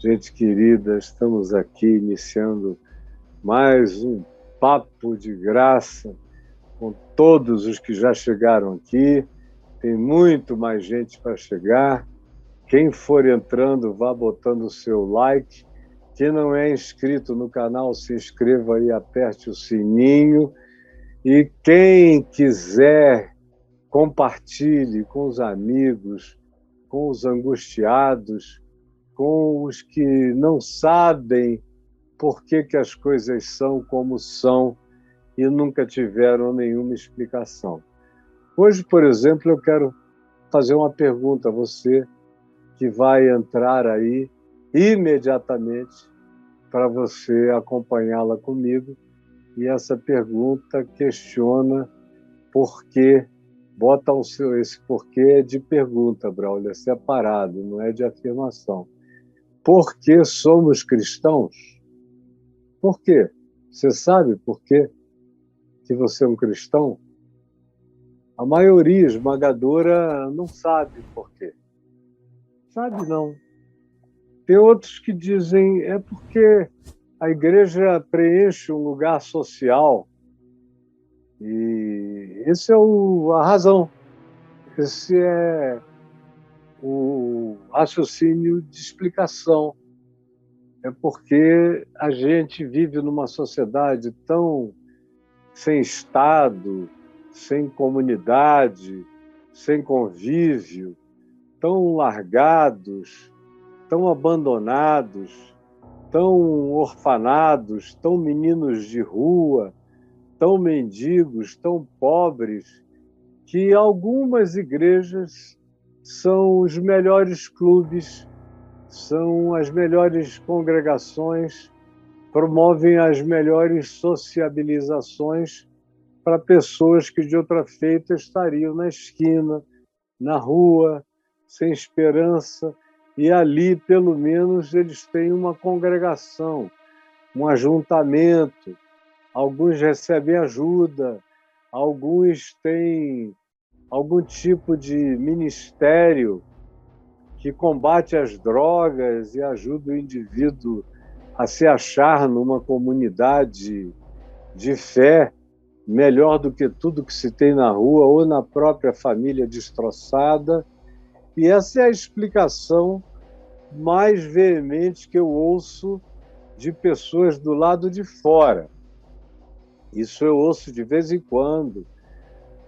Gente querida, estamos aqui iniciando mais um papo de graça com todos os que já chegaram aqui. Tem muito mais gente para chegar. Quem for entrando, vá botando o seu like. Quem não é inscrito no canal, se inscreva e aperte o sininho. E quem quiser, compartilhe com os amigos, com os angustiados, com os que não sabem por que as coisas são como são e nunca tiveram nenhuma explicação. Hoje, por exemplo, eu quero fazer uma pergunta a você que vai entrar aí imediatamente para você acompanhá-la comigo. E essa pergunta questiona por quê. Bota esse porquê é de pergunta, Braulio, é separado, não é de afirmação. Por que somos cristãos? Por quê? Você sabe por quê que você é um cristão? A maioria esmagadora não sabe por quê. Sabe não. Tem outros que dizem é porque a igreja preenche um lugar social e esse é a razão. Esse é o raciocínio de explicação. É porque a gente vive numa sociedade tão sem Estado, sem comunidade, sem convívio, tão largados, tão abandonados, tão orfanados, tão meninos de rua, tão mendigos, tão pobres, que algumas igrejas são os melhores clubes, são as melhores congregações, promovem as melhores sociabilizações para pessoas que de outra feita estariam na esquina, na rua, sem esperança, e ali, pelo menos, eles têm uma congregação, um ajuntamento, alguns recebem ajuda, alguns têm algum tipo de ministério que combate as drogas e ajuda o indivíduo a se achar numa comunidade de fé melhor do que tudo que se tem na rua ou na própria família destroçada. E essa é a explicação mais veemente que eu ouço de pessoas do lado de fora. Isso eu ouço de vez em quando,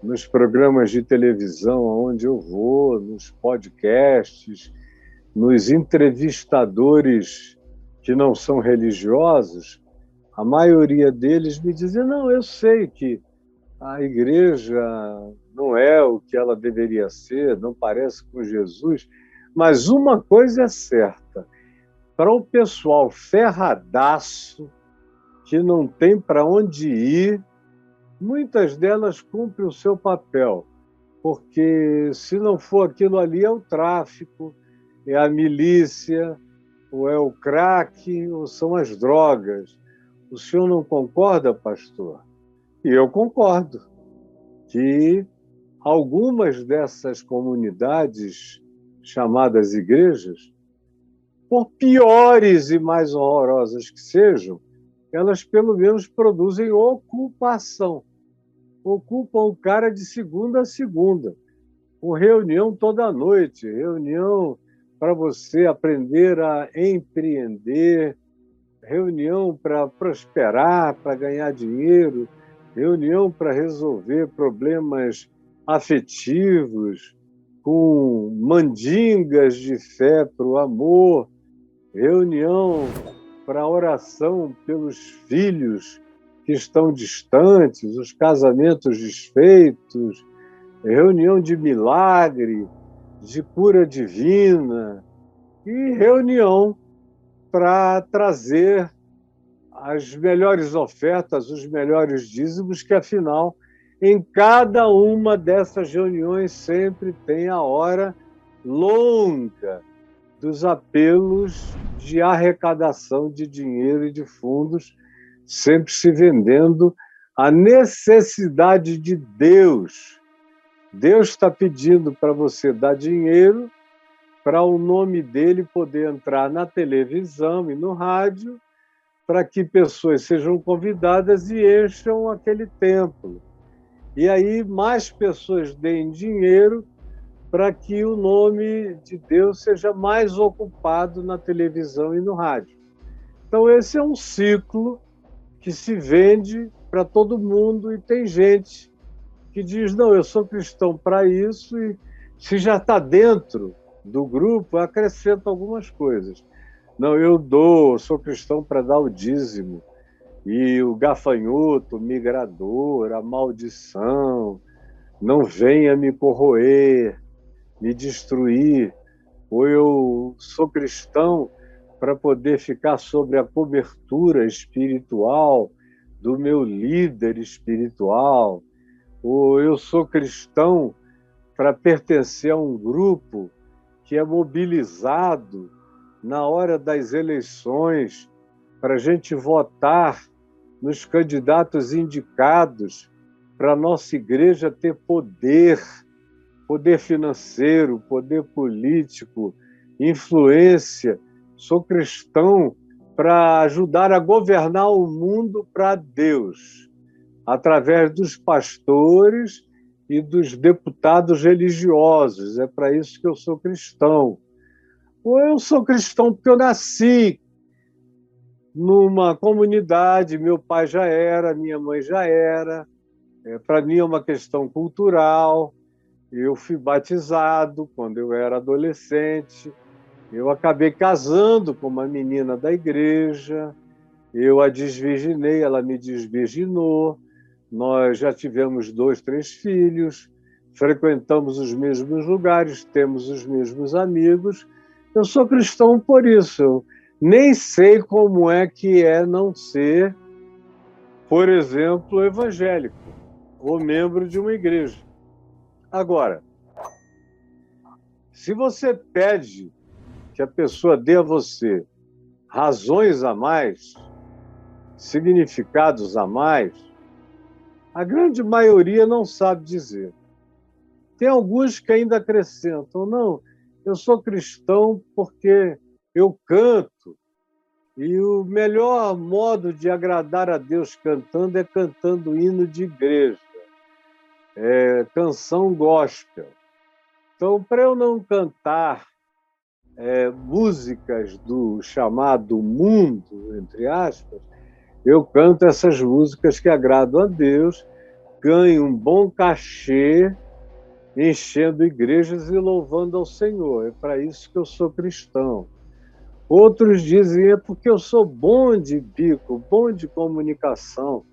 nos programas de televisão onde eu vou, nos podcasts, nos entrevistadores que não são religiosos. A maioria deles me dizem, não, eu sei que a igreja não é o que ela deveria ser, não parece com Jesus, mas uma coisa é certa, para o pessoal ferradaço, que não tem para onde ir, muitas delas cumprem o seu papel, porque se não for aquilo ali é o tráfico, é a milícia, ou é o crack, ou são as drogas. O senhor não concorda, pastor? E eu concordo que algumas dessas comunidades chamadas igrejas, por piores e mais horrorosas que sejam, elas pelo menos produzem ocupação. Ocupam o cara de segunda a segunda, com reunião toda noite, reunião para você aprender a empreender, reunião para prosperar, para ganhar dinheiro, reunião para resolver problemas afetivos, com mandingas de fé para o amor, reunião para oração pelos filhos que estão distantes, os casamentos desfeitos, reunião de milagre, de cura divina, e reunião para trazer as melhores ofertas, os melhores dízimos, que afinal, em cada uma dessas reuniões sempre tem a hora longa dos apelos de arrecadação de dinheiro e de fundos, sempre se vendendo a necessidade de Deus. Deus está pedindo para você dar dinheiro para o nome dele poder entrar na televisão e no rádio, para que pessoas sejam convidadas e encham aquele templo. E aí mais pessoas deem dinheiro para que o nome de Deus seja mais ocupado na televisão e no rádio. Então esse é um ciclo que se vende para todo mundo e tem gente que diz, não, eu sou cristão para isso, e se já está dentro do grupo, acrescenta algumas coisas. Não, eu sou cristão para dar o dízimo, e o gafanhoto, o migrador, a maldição, não venha me corroer, me destruir, ou eu sou cristão para poder ficar sobre a cobertura espiritual do meu líder espiritual, ou eu sou cristão para pertencer a um grupo que é mobilizado na hora das eleições para a gente votar nos candidatos indicados para a nossa igreja ter poder financeiro, poder político, influência. Sou cristão para ajudar a governar o mundo para Deus, através dos pastores e dos deputados religiosos. É para isso que eu sou cristão. Ou eu sou cristão porque eu nasci numa comunidade, meu pai já era, minha mãe já era. Para mim é uma questão cultural. Eu fui batizado quando eu era adolescente. Eu acabei casando com uma menina da igreja. Eu a desvirginei, ela me desvirginou. Nós já tivemos 2, 3 filhos, frequentamos os mesmos lugares, temos os mesmos amigos. Eu sou cristão por isso. Eu nem sei como é que é não ser, por exemplo, evangélico ou membro de uma igreja. Agora, se você pede que a pessoa dê a você razões a mais, significados a mais, a grande maioria não sabe dizer. Tem alguns que ainda acrescentam, não, eu sou cristão porque eu canto, e o melhor modo de agradar a Deus cantando é cantando hino de igreja, canção gospel. Então, para eu não cantar músicas do chamado mundo, entre aspas, eu canto essas músicas que agradam a Deus, ganho um bom cachê, enchendo igrejas e louvando ao Senhor. É para isso que eu sou cristão. Outros dizem, é porque eu sou bom de bico, bom de comunicação.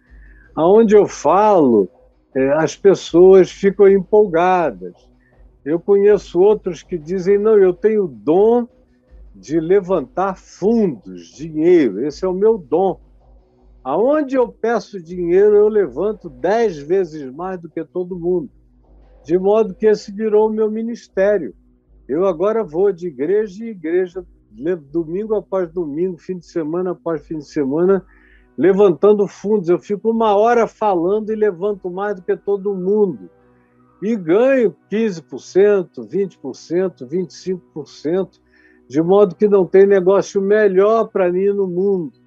Aonde eu falo, as pessoas ficam empolgadas. Eu conheço outros que dizem, não, eu tenho o dom de levantar fundos, dinheiro, esse é o meu dom. Aonde eu peço dinheiro, eu levanto 10 vezes mais do que todo mundo. De modo que esse virou o meu ministério. Eu agora vou de igreja em igreja, domingo após domingo, fim de semana após fim de semana, levantando fundos. Eu fico 1 hora falando e levanto mais do que todo mundo. E ganho 15%, 20%, 25%, de modo que não tem negócio melhor para mim no mundo.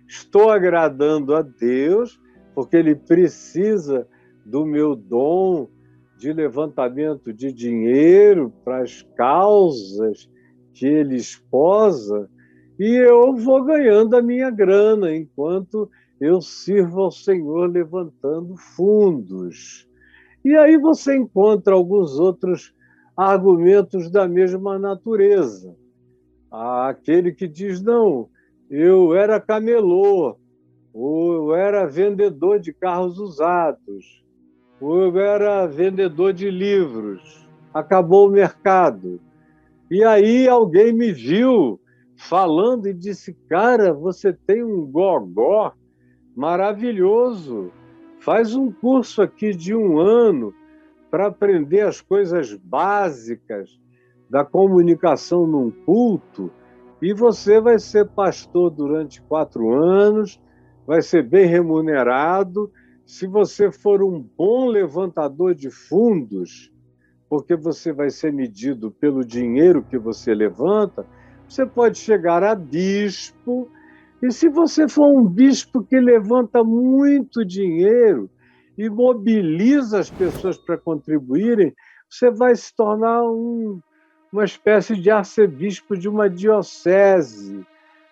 Estou agradando a Deus, porque Ele precisa do meu dom de levantamento de dinheiro para as causas que Ele esposa, e eu vou ganhando a minha grana enquanto eu sirvo ao Senhor levantando fundos. E aí você encontra alguns outros argumentos da mesma natureza. Aquele que diz, não, eu era camelô, ou eu era vendedor de carros usados, ou eu era vendedor de livros, acabou o mercado. E aí alguém me viu falando e disse, cara, você tem um gogó maravilhoso, faz um curso aqui de 1 ano para aprender as coisas básicas da comunicação num culto, e você vai ser pastor durante 4 anos, vai ser bem remunerado. Se você for um bom levantador de fundos, porque você vai ser medido pelo dinheiro que você levanta, você pode chegar a bispo, e se você for um bispo que levanta muito dinheiro e mobiliza as pessoas para contribuírem, você vai se tornar uma espécie de arcebispo de uma diocese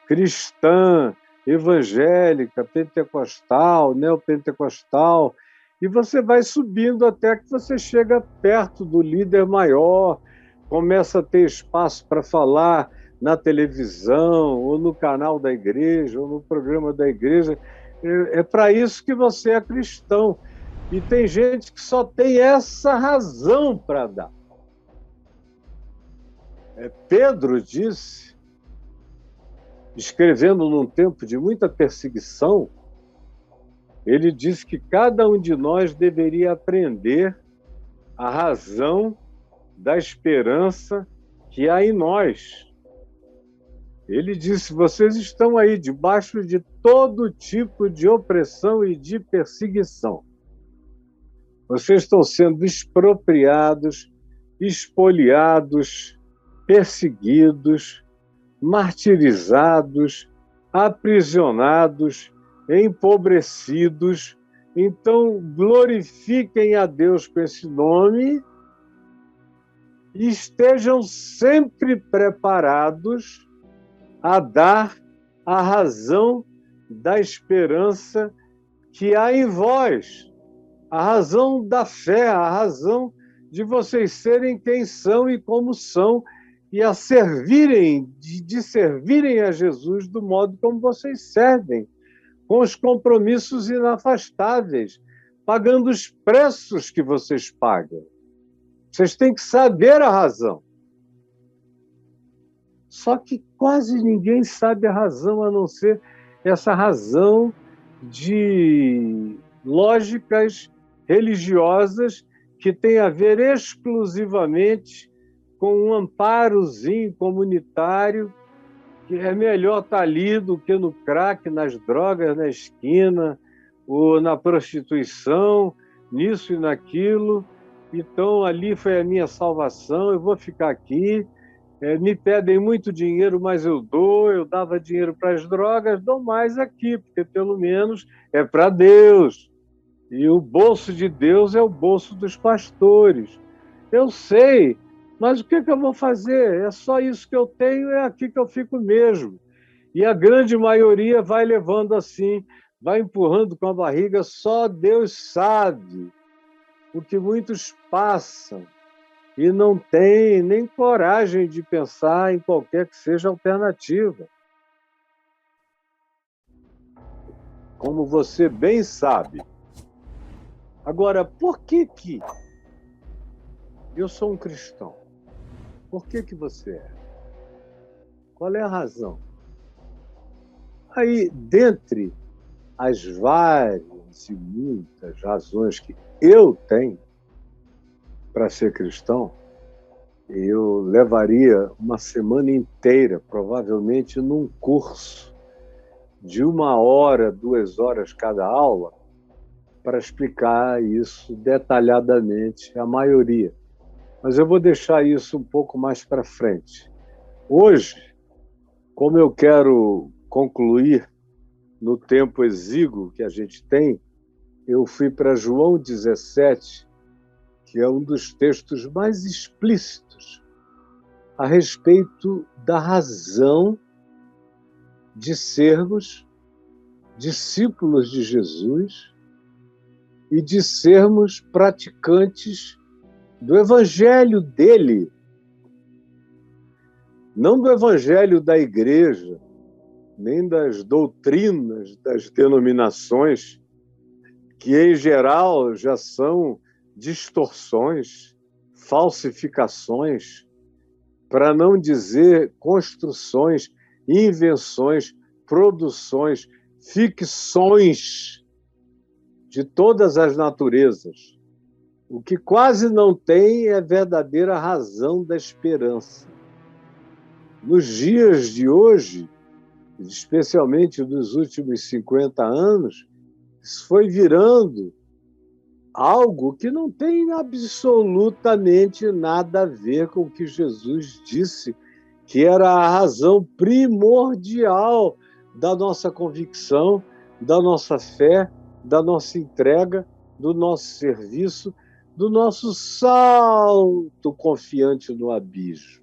cristã, evangélica, pentecostal, neopentecostal, e você vai subindo até que você chega perto do líder maior, começa a ter espaço para falar na televisão, ou no canal da igreja, ou no programa da igreja. É para isso que você é cristão. E tem gente que só tem essa razão para dar. Pedro disse, escrevendo num tempo de muita perseguição, ele disse que cada um de nós deveria aprender a razão da esperança que há em nós. Ele disse, vocês estão aí debaixo de todo tipo de opressão e de perseguição. Vocês estão sendo expropriados, espoliados, perseguidos, martirizados, aprisionados, empobrecidos. Então, glorifiquem a Deus com esse nome e estejam sempre preparados a dar a razão da esperança que há em vós, a razão da fé, a razão de vocês serem quem são e como são, e a servirem, de servirem a Jesus do modo como vocês servem, com os compromissos inafastáveis, pagando os preços que vocês pagam. Vocês têm que saber a razão. Só que quase ninguém sabe a razão, a não ser essa razão de lógicas religiosas que tem a ver exclusivamente com um amparozinho comunitário, que é melhor estar ali do que no crack, nas drogas, na esquina, ou na prostituição, nisso e naquilo. Então, ali foi a minha salvação, eu vou ficar aqui. Me pedem muito dinheiro, mas eu dou. Eu dava dinheiro para as drogas, dou mais aqui, porque pelo menos é para Deus. E o bolso de Deus é o bolso dos pastores. Eu sei, mas o que eu vou fazer? É só isso que eu tenho, é aqui que eu fico mesmo. E a grande maioria vai levando assim, vai empurrando com a barriga, só Deus sabe o que muitos passam e não têm nem coragem de pensar em qualquer que seja a alternativa. Como você bem sabe. Agora, por que eu sou um cristão? Por que você é? Qual é a razão? Aí, dentre as várias e muitas razões que eu tenho para ser cristão, eu levaria uma semana inteira, provavelmente num curso de 1 hora, 2 horas cada aula, para explicar isso detalhadamente, a maioria. Mas eu vou deixar isso um pouco mais para frente. Hoje, como eu quero concluir no tempo exíguo que a gente tem, eu fui para João 17, que é um dos textos mais explícitos a respeito da razão de sermos discípulos de Jesus e de sermos praticantes do evangelho dele, não do evangelho da igreja, nem das doutrinas das denominações, que em geral já são distorções, falsificações, para não dizer construções, invenções, produções, ficções de todas as naturezas. O que quase não tem é a verdadeira razão da esperança. Nos dias de hoje, especialmente nos últimos 50 anos, isso foi virando algo que não tem absolutamente nada a ver com o que Jesus disse, que era a razão primordial da nossa convicção, da nossa fé, da nossa entrega, do nosso serviço, do nosso salto confiante no abismo.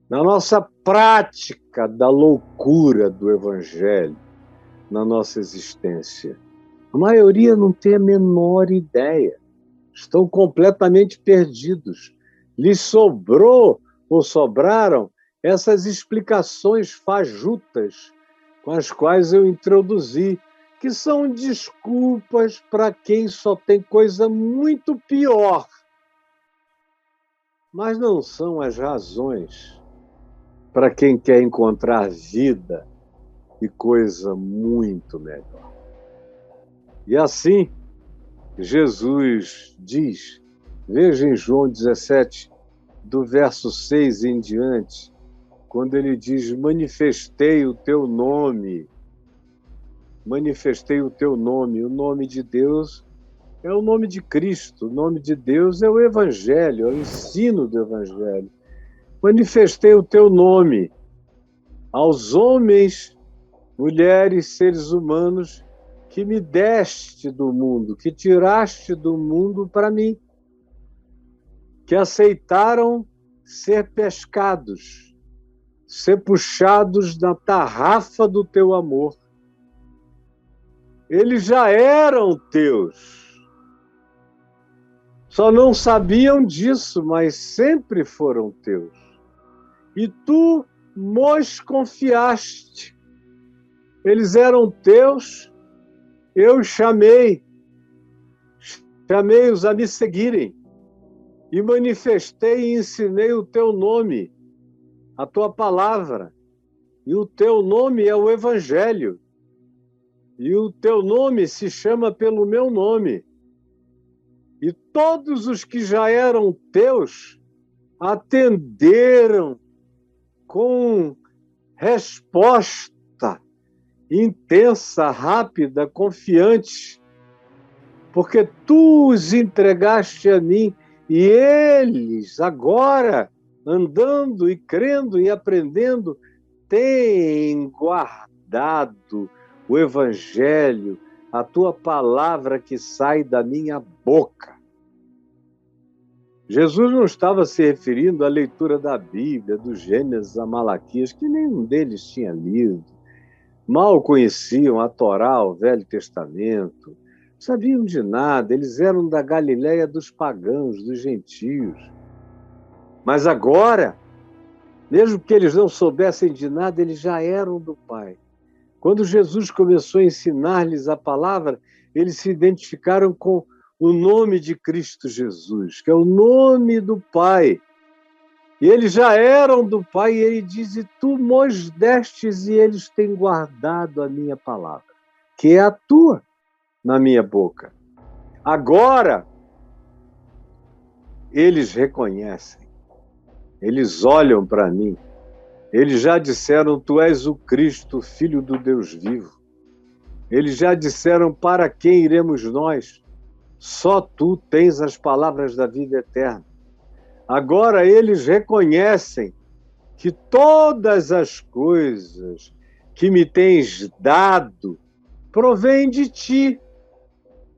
Na nossa prática da loucura do Evangelho, na nossa existência. A maioria não tem a menor ideia. Estão completamente perdidos. Lhes sobrou ou sobraram essas explicações fajutas com as quais eu introduzi, que são desculpas para quem só tem coisa muito pior. Mas não são as razões para quem quer encontrar vida e coisa muito melhor. E assim, Jesus diz, veja em João 17, do verso 6 em diante, quando ele diz, manifestei o teu nome. Manifestei o teu nome. O nome de Deus é o nome de Cristo. O nome de Deus é o Evangelho, é o ensino do Evangelho. Manifestei o teu nome aos homens, mulheres, seres humanos que me deste do mundo, que tiraste do mundo para mim, que aceitaram ser pescados, ser puxados na tarrafa do teu amor. Eles já eram teus. Só não sabiam disso, mas sempre foram teus. E tu nos confiaste. Eles eram teus, eu chamei-os a me seguirem. E manifestei e ensinei o teu nome, a tua palavra. E o teu nome é o Evangelho. E o teu nome se chama pelo meu nome. E todos os que já eram teus atenderam com resposta intensa, rápida, confiante, porque tu os entregaste a mim e eles, agora, andando e crendo e aprendendo, têm guardado o Evangelho, a tua palavra que sai da minha boca. Jesus não estava se referindo à leitura da Bíblia, do Gênesis a Malaquias, que nenhum deles tinha lido. Mal conheciam a Torá, o Velho Testamento, não sabiam de nada, eles eram da Galileia dos pagãos, dos gentios. Mas agora, mesmo que eles não soubessem de nada, eles já eram do Pai. Quando Jesus começou a ensinar-lhes a palavra, eles se identificaram com o nome de Cristo Jesus, que é o nome do Pai. E eles já eram do Pai, e ele diz, e tu nos destes, e eles têm guardado a minha palavra, que é a tua na minha boca. Agora, eles reconhecem, eles olham para mim, eles já disseram, tu és o Cristo, Filho do Deus vivo. Eles já disseram, para quem iremos nós? Só tu tens as palavras da vida eterna. Agora eles reconhecem que todas as coisas que me tens dado provêm de ti,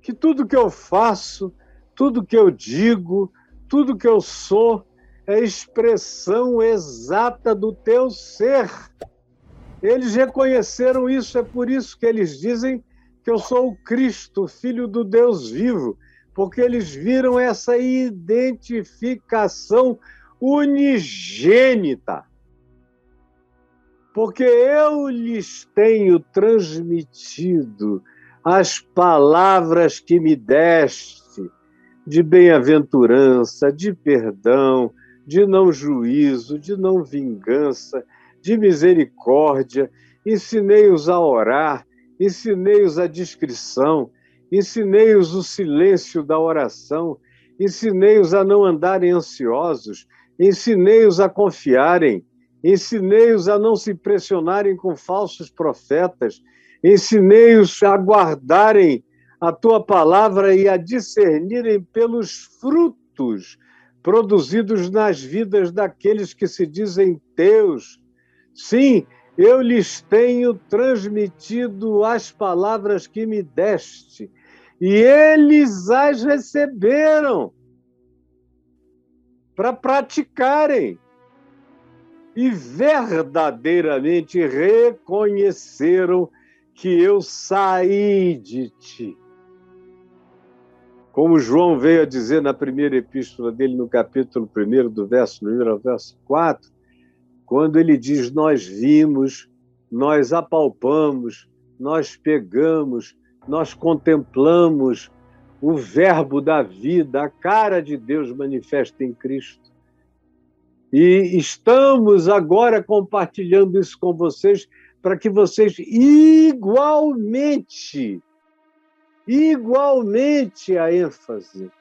que tudo que eu faço, tudo que eu digo, tudo que eu sou é expressão exata do teu ser. Eles reconheceram isso, é por isso que eles dizem que eu sou o Cristo, Filho do Deus vivo, porque eles viram essa identificação unigênita. Porque eu lhes tenho transmitido as palavras que me deste, de bem-aventurança, de perdão, de não juízo, de não vingança, de misericórdia. Ensinei-os a orar, ensinei-os a discrição, ensinei-os o silêncio da oração, ensinei-os a não andarem ansiosos, ensinei-os a confiarem, ensinei-os a não se impressionarem com falsos profetas, ensinei-os a guardarem a tua palavra e a discernirem pelos frutos produzidos nas vidas daqueles que se dizem teus. Sim, eu lhes tenho transmitido as palavras que me deste, e eles as receberam para praticarem, e verdadeiramente reconheceram que eu saí de ti. Como João veio a dizer na primeira epístola dele, no capítulo 1, do verso 1 ao verso 4, quando ele diz: nós vimos, nós apalpamos, nós pegamos, nós contemplamos o verbo da vida, a cara de Deus manifesta em Cristo. E estamos agora compartilhando isso com vocês para que vocês igualmente a ênfase,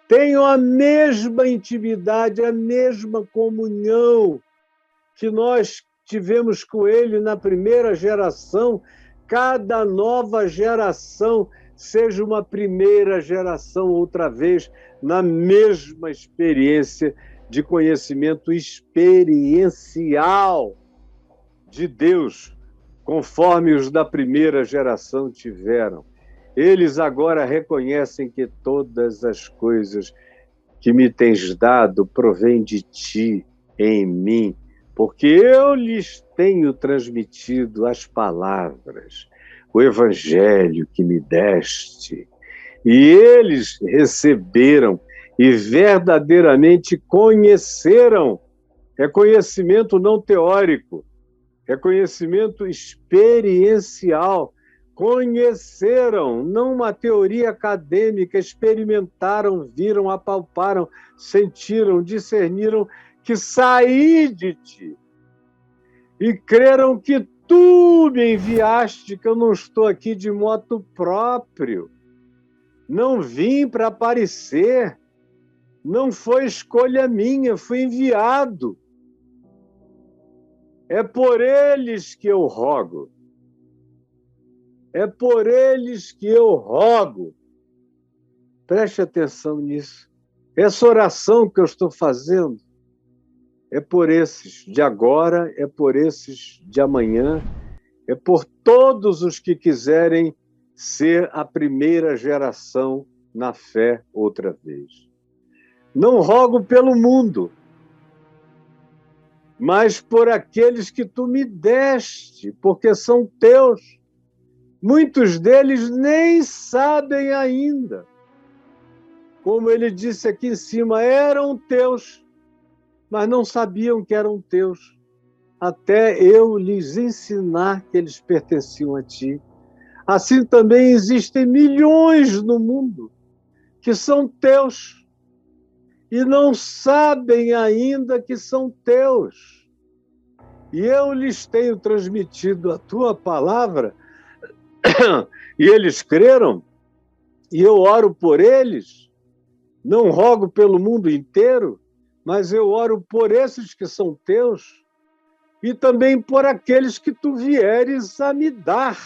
tenham a mesma intimidade, a mesma comunhão que nós tivemos com ele na primeira geração. Cada nova geração seja uma primeira geração outra vez, na mesma experiência de conhecimento experiencial de Deus, conforme os da primeira geração tiveram. Eles agora reconhecem que todas as coisas que me tens dado provêm de ti, em mim, porque eu lhes tenho transmitido as palavras, o evangelho que me deste, e eles receberam e verdadeiramente conheceram. É conhecimento não teórico, é conhecimento experiencial. Conheceram, não uma teoria acadêmica, experimentaram, viram, apalparam, sentiram, discerniram que saí de ti. E creram que tu me enviaste, que eu não estou aqui de moto próprio. Não vim para aparecer. Não foi escolha minha, fui enviado. É por eles que eu rogo. É por eles que eu rogo. Preste atenção nisso. Essa oração que eu estou fazendo é por esses de agora, é por esses de amanhã, é por todos os que quiserem ser a primeira geração na fé outra vez. Não rogo pelo mundo, mas por aqueles que tu me deste, porque são teus. Muitos deles nem sabem ainda. Como ele disse aqui em cima, eram teus, mas não sabiam que eram teus, até eu lhes ensinar que eles pertenciam a ti. Assim também existem milhões no mundo que são teus e não sabem ainda que são teus. E eu lhes tenho transmitido a tua palavra, e eles creram, e eu oro por eles. Não rogo pelo mundo inteiro, mas eu oro por esses que são teus e também por aqueles que tu vieres a me dar,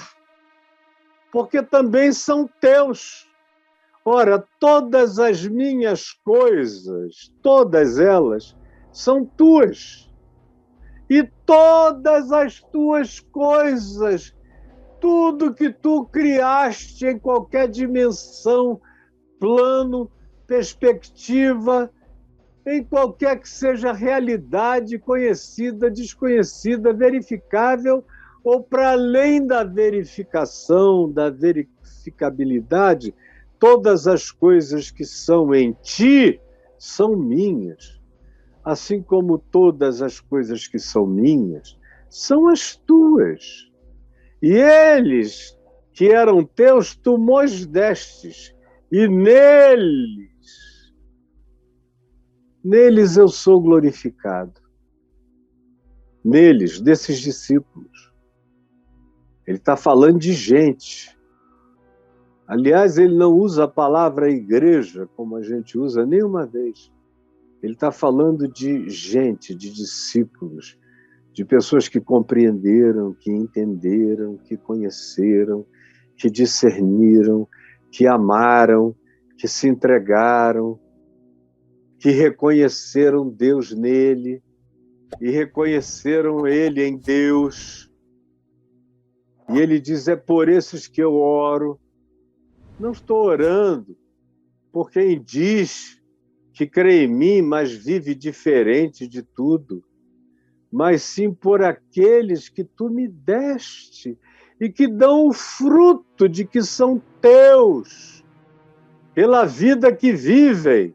porque também são teus. Ora, todas as minhas coisas, todas elas, são tuas. E todas as tuas coisas, tudo que tu criaste em qualquer dimensão, plano, perspectiva, em qualquer que seja a realidade conhecida, desconhecida, verificável, ou para além da verificação, da verificabilidade, todas as coisas que são em ti são minhas. Assim como todas as coisas que são minhas são as tuas. E eles, que eram teus, tu mos destes, e neles eu sou glorificado. Neles, desses discípulos. Ele está falando de gente. Aliás, ele não usa a palavra igreja, como a gente usa, nenhuma vez. Ele está falando de gente, de discípulos, de pessoas que compreenderam, que entenderam, que conheceram, que discerniram, que amaram, que se entregaram, que reconheceram Deus nele e reconheceram ele em Deus. E ele diz, é por esses que eu oro. Não estou orando por quem diz que crê em mim, mas vive diferente de tudo, mas sim por aqueles que tu me deste e que dão o fruto de que são teus, pela vida que vivem.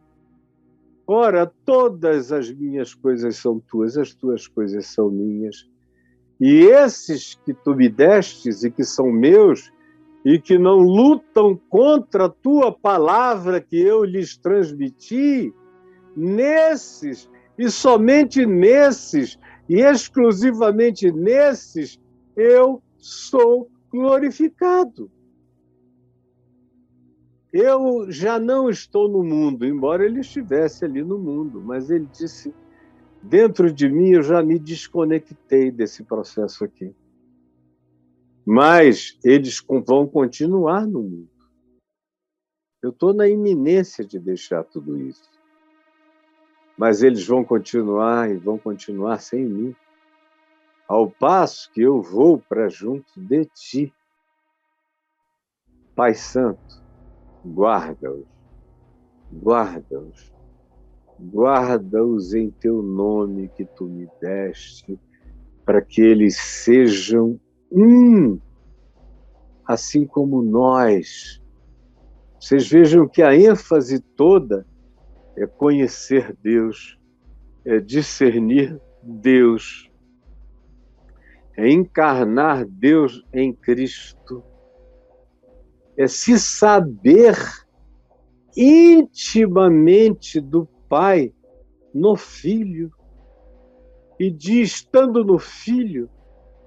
Ora, todas as minhas coisas são tuas, as tuas coisas são minhas. E esses que tu me destes e que são meus, e que não lutam contra a tua palavra que eu lhes transmiti, nesses, e somente nesses, e exclusivamente nesses, eu sou glorificado. Eu já não estou no mundo, embora ele estivesse ali no mundo, mas ele disse, dentro de mim eu já me desconectei desse processo aqui. Mas eles vão continuar no mundo. Eu estou na iminência de deixar tudo isso. Mas eles vão continuar e vão continuar sem mim, ao passo que eu vou para junto de ti. Pai Santo, guarda-os, guarda-os, guarda-os em teu nome que tu me deste, para que eles sejam um, assim como nós. Vocês vejam que a ênfase toda é conhecer Deus, é discernir Deus, é encarnar Deus em Cristo, é se saber intimamente do Pai no Filho, e de estando no Filho,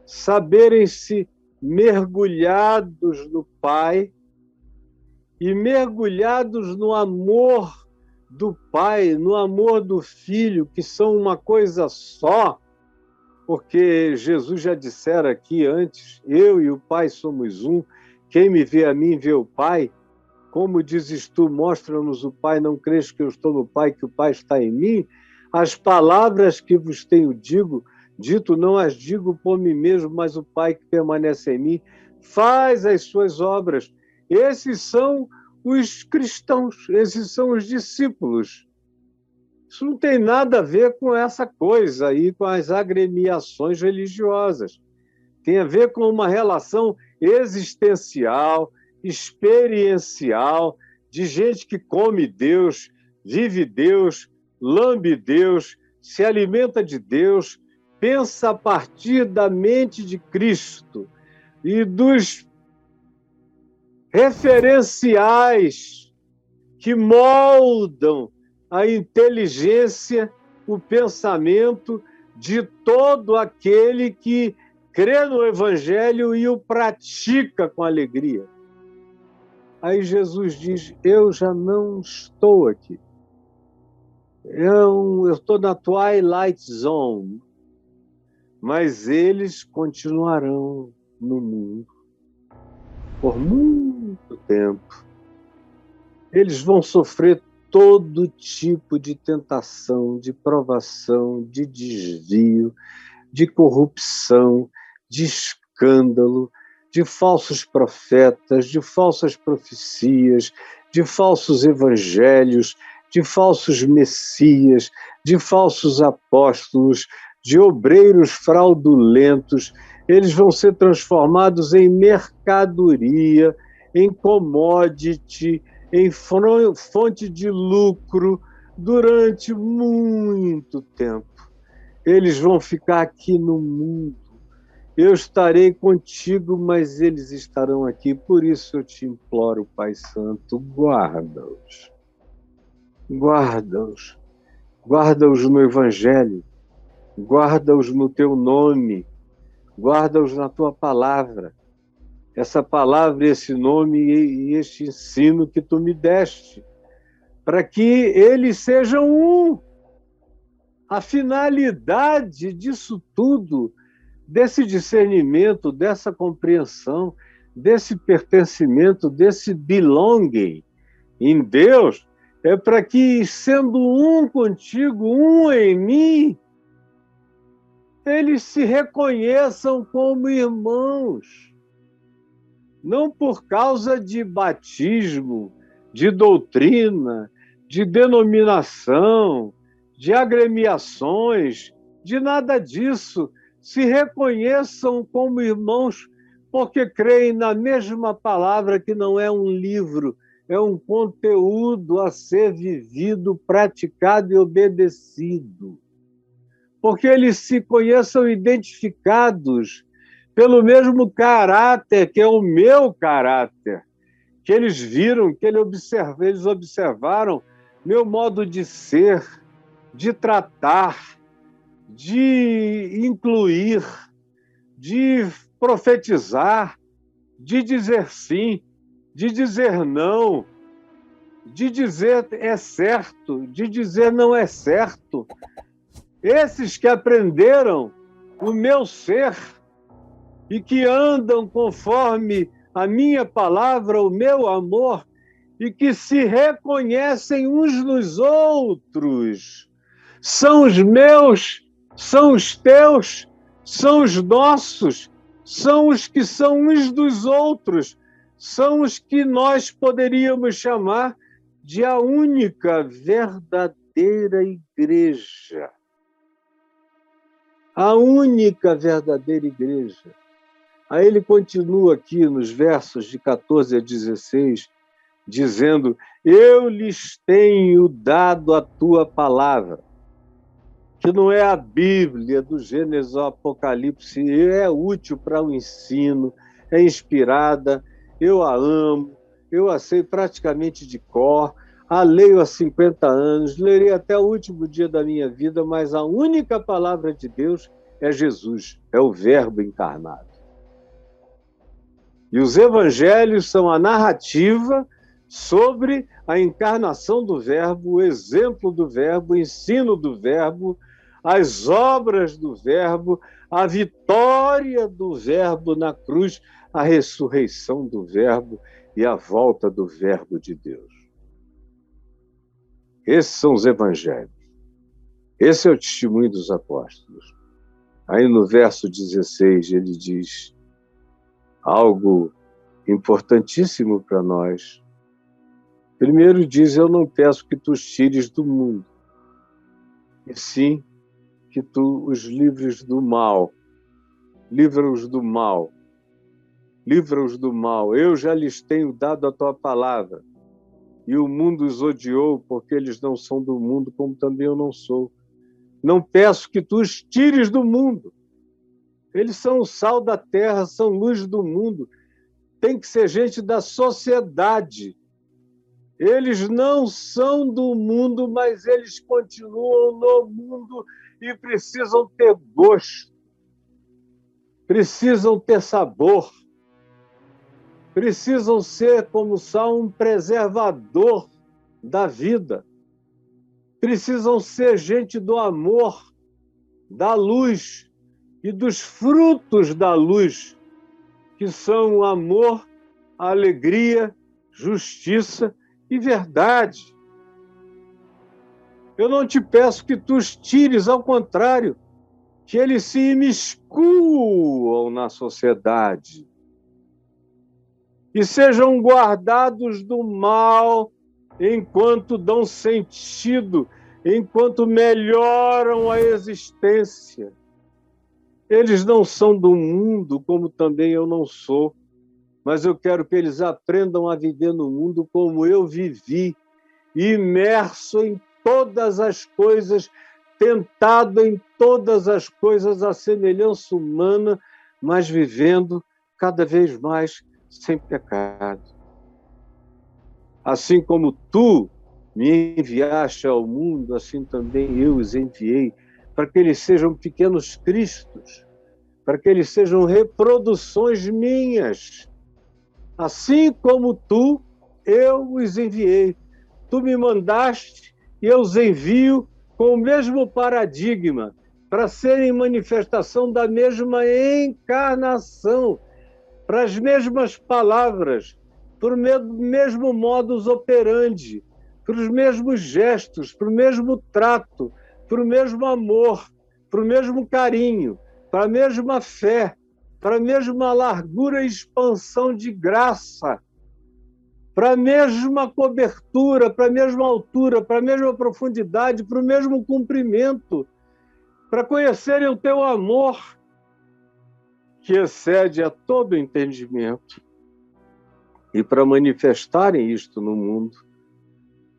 saberem-se mergulhados no Pai e mergulhados no amor do Pai, no amor do Filho, que são uma coisa só, porque Jesus já dissera aqui antes, eu e o Pai somos um, quem me vê a mim vê o Pai, como dizes tu, mostra-nos o Pai, não crês que eu estou no Pai, que o Pai está em mim? As palavras que vos tenho dito, não as digo por mim mesmo, mas o Pai que permanece em mim, faz as suas obras. Esses são os cristãos, esses são os discípulos. Isso não tem nada a ver com essa coisa aí, com as agremiações religiosas. Tem a ver com uma relação existencial, experiencial, de gente que come Deus, vive Deus, lambe Deus, se alimenta de Deus, pensa a partir da mente de Cristo e dos referenciais que moldam a inteligência, o pensamento de todo aquele que crê no Evangelho e o pratica com alegria. Aí Jesus diz, eu já não estou aqui. Eu estou na Twilight Zone, mas eles continuarão no mundo por muito tempo. Eles vão sofrer todo tipo de tentação, de provação, de desvio, de corrupção, de escândalo, de falsos profetas, de falsas profecias, de falsos evangelhos, de falsos messias, de falsos apóstolos, de obreiros fraudulentos. Eles vão ser transformados em mercadoria, em commodity, em fonte de lucro durante muito tempo. Eles vão ficar aqui no mundo. Eu estarei contigo, mas eles estarão aqui. Por isso eu te imploro, Pai Santo, guarda-os. Guarda-os. Guarda-os no Evangelho. Guarda-os no teu nome. Guarda-os na tua palavra. Essa palavra, esse nome e este ensino que tu me deste, para que eles sejam um. A finalidade disso tudo, desse discernimento, dessa compreensão, desse pertencimento, desse belonging em Deus, é para que, sendo um contigo, um em mim, eles se reconheçam como irmãos. Não por causa de batismo, de doutrina, de denominação, de agremiações, de nada disso. Se reconheçam como irmãos porque creem na mesma palavra, que não é um livro, é um conteúdo a ser vivido, praticado e obedecido. Porque eles se conheçam identificados pelo mesmo caráter, que é o meu caráter, que eles viram, que eles observaram meu modo de ser, de tratar, de incluir, de profetizar, de dizer sim, de dizer não, de dizer é certo, de dizer não é certo. Esses que aprenderam o meu ser e que andam conforme a minha palavra, o meu amor, e que se reconhecem uns nos outros. São os meus, são os teus, são os nossos, são os que são uns dos outros, são os que nós poderíamos chamar de a única verdadeira igreja. A única verdadeira igreja. Aí ele continua aqui nos versos de 14 a 16, dizendo: eu lhes tenho dado a tua palavra, que não é a Bíblia do Gênesis ao Apocalipse, é útil para o ensino, é inspirada, eu a amo, eu a sei praticamente de cor, a leio há 50 anos, lerei até o último dia da minha vida, mas a única palavra de Deus é Jesus, é o Verbo encarnado. E os evangelhos são a narrativa sobre a encarnação do Verbo, o exemplo do Verbo, o ensino do Verbo, as obras do Verbo, a vitória do Verbo na cruz, a ressurreição do Verbo e a volta do Verbo de Deus. Esses são os evangelhos. Esse é o testemunho dos apóstolos. Aí no verso 16 ele diz algo importantíssimo para nós. Primeiro diz: eu não peço que tu os tires do mundo, e sim que tu os livres do mal. Livra-os do mal. Livra-os do mal. Eu já lhes tenho dado a tua palavra, e o mundo os odiou, porque eles não são do mundo, como também eu não sou. Não peço que tu os tires do mundo. Eles são o sal da terra, são luz do mundo. Tem que ser gente da sociedade. Eles não são do mundo, mas eles continuam no mundo e precisam ter gosto, precisam ter sabor, precisam ser, como sal, um preservador da vida. Precisam ser gente do amor, da luz e dos frutos da luz, que são o amor, a alegria, justiça e verdade. Eu não te peço que tu os tires, ao contrário, que eles se imiscuam na sociedade e sejam guardados do mal enquanto dão sentido, enquanto melhoram a existência. Eles não são do mundo, como também eu não sou, mas eu quero que eles aprendam a viver no mundo como eu vivi, imerso em todas as coisas, tentado em todas as coisas à semelhança humana, mas vivendo cada vez mais sem pecado. Assim como tu me enviaste ao mundo, assim também eu os enviei, para que eles sejam pequenos cristos, para que eles sejam reproduções minhas. Assim como tu, eu os enviei. Tu me mandaste e eu os envio com o mesmo paradigma, para serem manifestação da mesma encarnação. para as mesmas palavras, para o mesmo modus operandi, para os mesmos gestos, para o mesmo trato, para o mesmo amor, para o mesmo carinho, para a mesma fé, para a mesma largura e expansão de graça, para a mesma cobertura, para a mesma altura, para a mesma profundidade, para o mesmo comprimento, para conhecerem o teu amor, que excede a todo entendimento, e para manifestarem isto no mundo.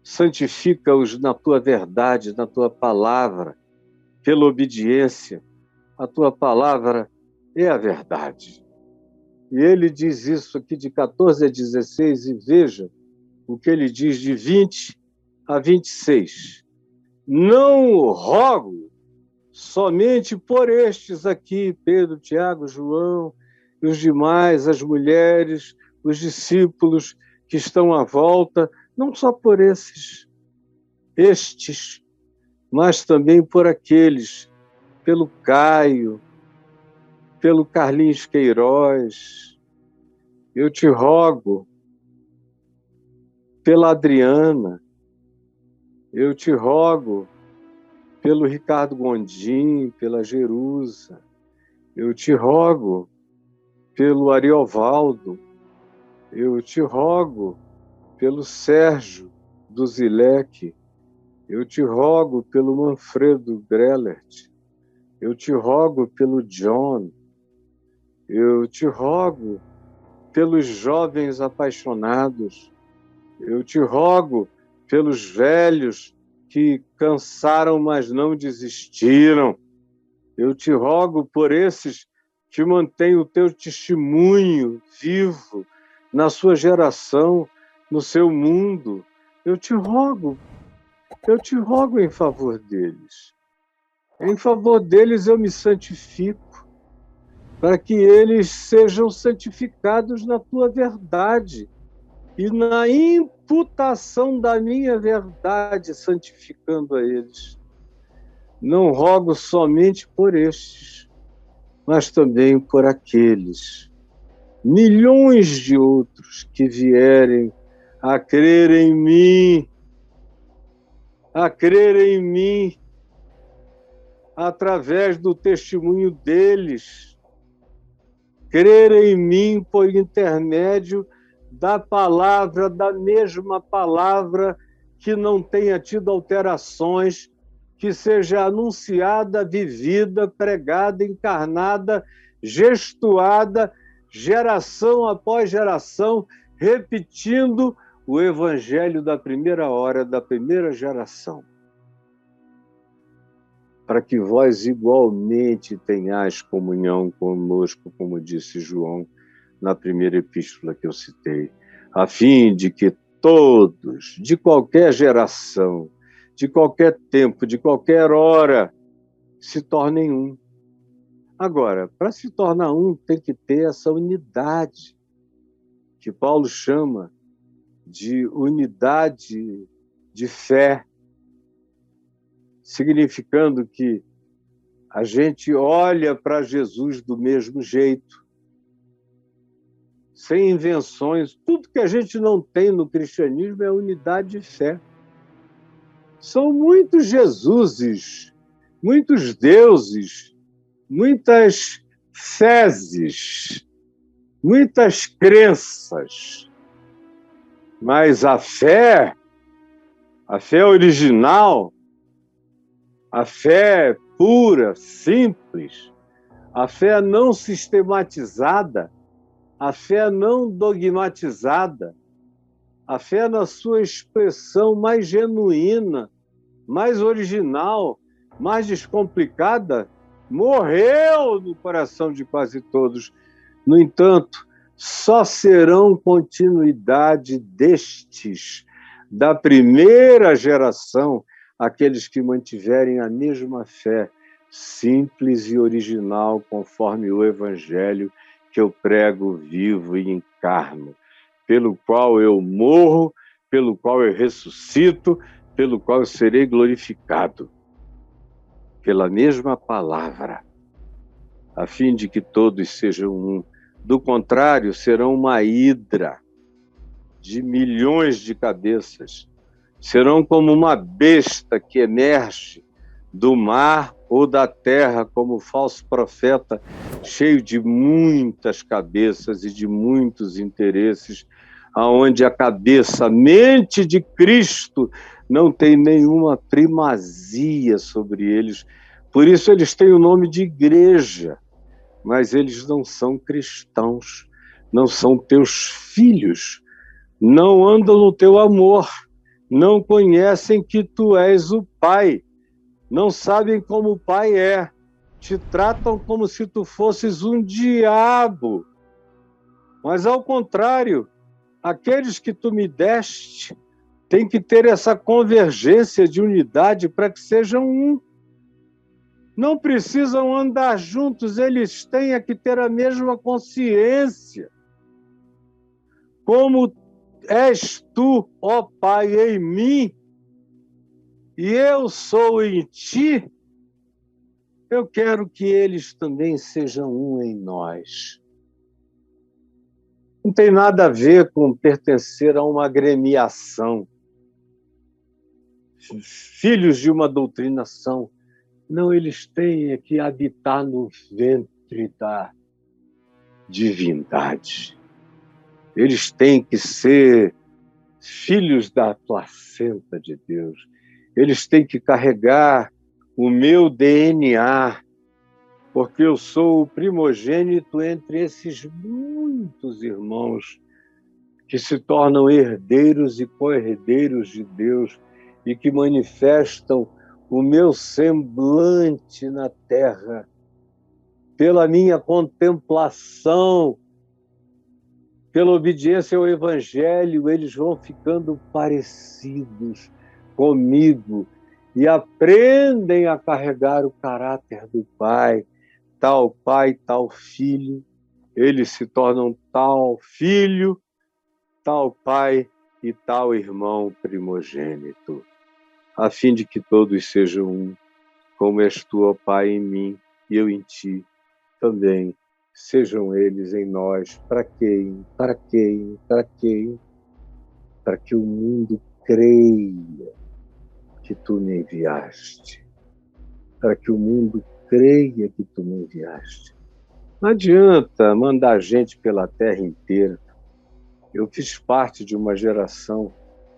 Santifica-os na tua verdade, na tua palavra, pela obediência. A tua palavra é a verdade. E ele diz isso aqui de 14 a 16, e veja o que ele diz de 20 a 26. Não rogo somente por estes aqui, Pedro, Tiago, João, e os demais, as mulheres, os discípulos que estão à volta, não só por estes, mas também por aqueles, pelo Caio, pelo Carlinhos Queiroz. Eu te rogo pela Adriana, eu te rogo pelo Ricardo Gondim, pela Jerusa, eu te rogo pelo Ariovaldo, eu te rogo pelo Sérgio do Zilek, eu te rogo pelo Manfredo Grellert, eu te rogo pelo John, eu te rogo pelos jovens apaixonados, eu te rogo pelos velhos que cansaram, mas não desistiram. Eu te rogo por esses que mantêm o teu testemunho vivo na sua geração, no seu mundo. Eu te rogo em favor deles. Em favor deles eu me santifico, para que eles sejam santificados na tua verdade e na imputação da minha verdade, santificando a eles. Não rogo somente por estes, mas também por aqueles, milhões de outros que vierem a crer em mim, através do testemunho deles, crer em mim por intermédio da palavra, da mesma palavra, que não tenha tido alterações, que seja anunciada, vivida, pregada, encarnada, gestuada, geração após geração, repetindo o evangelho da primeira hora, da primeira geração. Para que vós igualmente tenhais comunhão conosco, como disse João na primeira epístola que eu citei, a fim de que todos, de qualquer geração, de qualquer tempo, de qualquer hora, se tornem um. Agora, para se tornar um, tem que ter essa unidade, que Paulo chama de unidade de fé, significando que a gente olha para Jesus do mesmo jeito, sem invenções. Tudo que a gente não tem no cristianismo é unidade de fé. São muitos Jesuses, muitos deuses, muitas fezes, muitas crenças. Mas a fé original, a fé pura, simples, a fé não sistematizada, a fé não dogmatizada, a fé na sua expressão mais genuína, mais original, mais descomplicada, morreu no coração de quase todos. No entanto, só serão continuidade destes, da primeira geração, aqueles que mantiverem a mesma fé, simples e original, conforme o Evangelho que eu prego, vivo e encarno, pelo qual eu morro, pelo qual eu ressuscito, pelo qual eu serei glorificado, pela mesma palavra, a fim de que todos sejam um, Do contrário, serão uma hidra de milhões de cabeças. Serão como uma besta que emerge do mar ou da terra como falso profeta, cheio de muitas cabeças e de muitos interesses, aonde a cabeça, a mente de Cristo, não tem nenhuma primazia sobre eles. Por isso eles têm o nome de igreja, mas eles não são cristãos, não são teus filhos, não andam no teu amor, não conhecem que tu és o Pai, não sabem como o Pai é, te tratam como se tu fosses um diabo. Mas, ao contrário, aqueles que tu me deste têm que ter essa convergência de unidade para que sejam um. Não precisam andar juntos, eles têm que ter a mesma consciência. Como és tu, ó Pai, em mim, e eu sou em ti, eu quero que eles também sejam um em nós. Não tem nada a ver com pertencer a uma agremiação, filhos de uma doutrinação. Não, eles têm que habitar no ventre da divindade. Eles têm que ser filhos da placenta de Deus. Eles têm que carregar o meu DNA, porque eu sou o primogênito entre esses muitos irmãos que se tornam herdeiros e co-herdeiros de Deus e que manifestam o meu semblante na terra. Pela minha contemplação, pela obediência ao Evangelho, eles vão ficando parecidos comigo e aprendem a carregar o caráter do Pai, tal filho. Eles se tornam tal filho, tal pai e tal irmão primogênito, a fim de que todos sejam um, como és tu, ó Pai, em mim e eu em ti, também sejam eles em nós. Para quem? Para quem? Para quem? Para que o mundo creia que tu me enviaste. Para que o mundo creia que tu me enviaste. Não adianta mandar gente pela terra inteira. Eu fiz parte de uma geração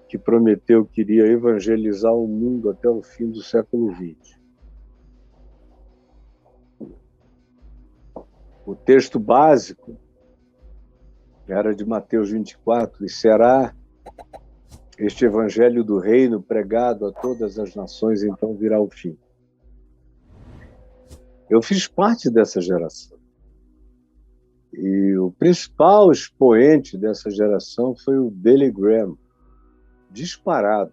que prometeu que iria evangelizar o mundo até o fim do século XX. O texto básico era de Mateus 24, e será este evangelho do reino pregado a todas as nações, então virá o fim. Eu fiz parte dessa geração. E o principal expoente dessa geração foi o Billy Graham, disparado,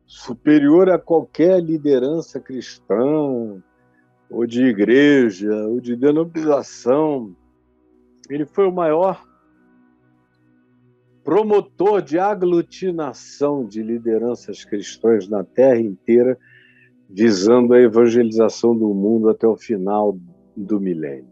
superior a qualquer liderança cristã, ou de igreja, ou de denominação. Ele foi o maior promotor de aglutinação de lideranças cristãs na terra inteira, visando a evangelização do mundo até o final do milênio.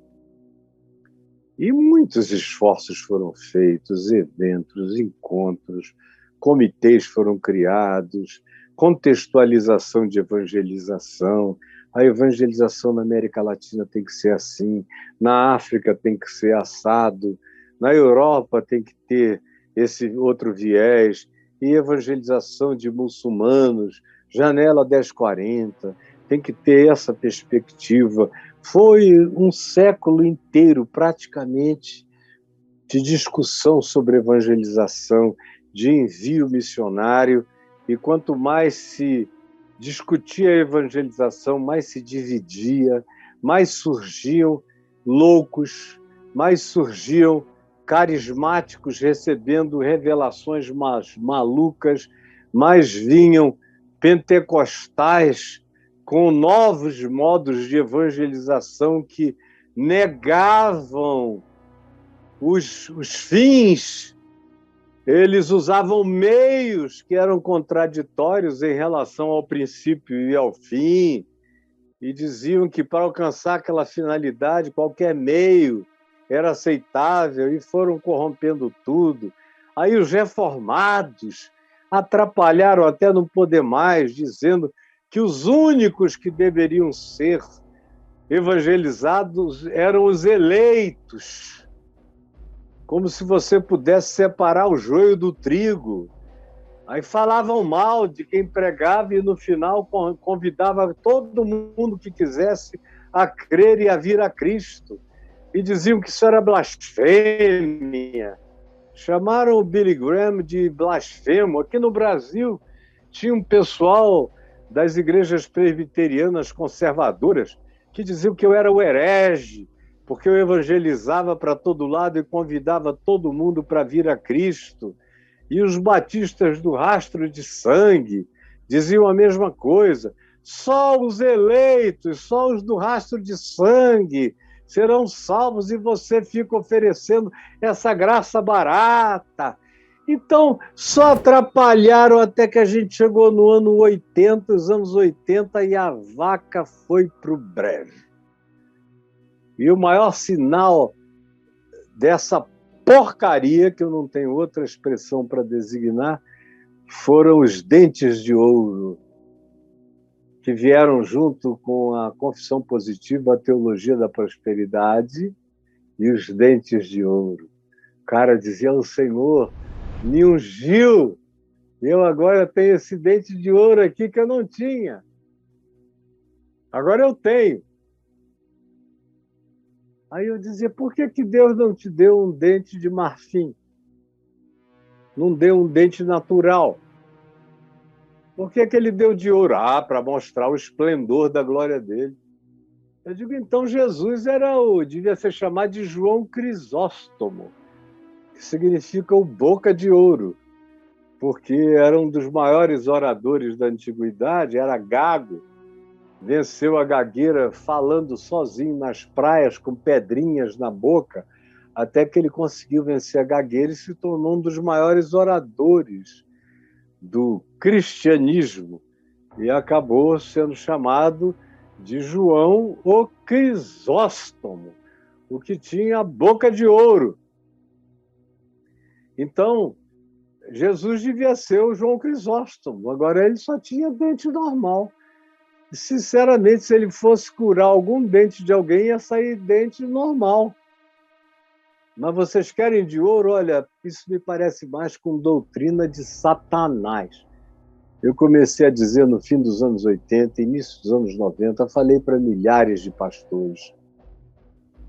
E muitos esforços foram feitos, eventos, encontros, comitês foram criados, contextualização de evangelização. A evangelização na América Latina tem que ser assim, na África tem que ser assado, na Europa tem que ter esse outro viés, e evangelização de muçulmanos, janela 1040, tem que ter essa perspectiva. Foi um século inteiro, praticamente, de discussão sobre evangelização, de envio missionário, e quanto mais se discutia a evangelização, mais se dividia, mais surgiam loucos, mais surgiam carismáticos recebendo revelações malucas, mais vinham pentecostais com novos modos de evangelização que negavam os fins. Eles usavam meios que eram contraditórios em relação ao princípio e ao fim, e diziam que para alcançar aquela finalidade, qualquer meio era aceitável e foram corrompendo tudo. Aí os reformados atrapalharam até não poder mais, dizendo que os únicos que deveriam ser evangelizados eram os eleitos, como se você pudesse separar o joio do trigo. Aí falavam mal de quem pregava e no final convidava todo mundo que quisesse a crer e a vir a Cristo. E diziam que isso era blasfêmia. Chamaram o Billy Graham de blasfemo. Aqui no Brasil tinha um pessoal das igrejas presbiterianas conservadoras que diziam que eu era o herege, porque eu evangelizava para todo lado e convidava todo mundo para vir a Cristo. E os batistas do rastro de sangue diziam a mesma coisa. Só os eleitos, só os do rastro de sangue serão salvos e você fica oferecendo essa graça barata. Então, só atrapalharam até que a gente chegou no ano 80, os anos 80, e a vaca foi para o brejo. E o maior sinal dessa porcaria, que eu não tenho outra expressão para designar, foram os dentes de ouro, que vieram junto com a confissão positiva, a teologia da prosperidade e os dentes de ouro. O cara dizia: o Senhor me ungiu, eu agora tenho esse dente de ouro aqui que eu não tinha. Agora eu tenho. Aí eu dizia: por que Deus não te deu um dente de marfim? Não deu um dente natural? Por que ele deu de ouro? Para mostrar o esplendor da glória dele. Eu digo: então Jesus devia ser chamado de João Crisóstomo, que significa o boca de ouro, porque era um dos maiores oradores da antiguidade, era gago, venceu a gagueira falando sozinho nas praias, com pedrinhas na boca, até que ele conseguiu vencer a gagueira e se tornou um dos maiores oradores do cristianismo e acabou sendo chamado de João o Crisóstomo, o que tinha a boca de ouro. Então, Jesus devia ser o João Crisóstomo, agora ele só tinha dente normal. E, sinceramente, se ele fosse curar algum dente de alguém, ia sair dente normal. Mas vocês querem de ouro? Olha, isso me parece mais com doutrina de Satanás. Eu comecei a dizer no fim dos anos 80, início dos anos 90, falei para milhares de pastores: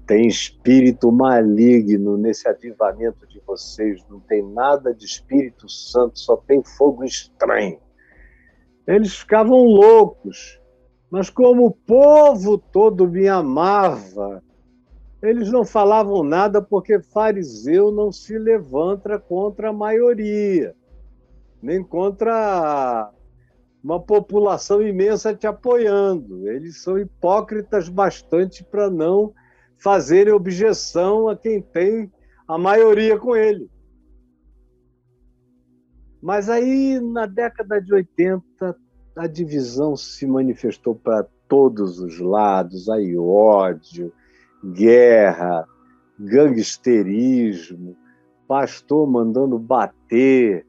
tem espírito maligno nesse avivamento de vocês, não tem nada de Espírito Santo, só tem fogo estranho. Eles ficavam loucos, mas como o povo todo me amava, eles não falavam nada, porque fariseu não se levanta contra a maioria, nem contra uma população imensa te apoiando. Eles são hipócritas bastante para não fazerem objeção a quem tem a maioria com ele. Mas aí, na década de 80, a divisão se manifestou para todos os lados, aí ódio, guerra, gangsterismo, pastor mandando bater,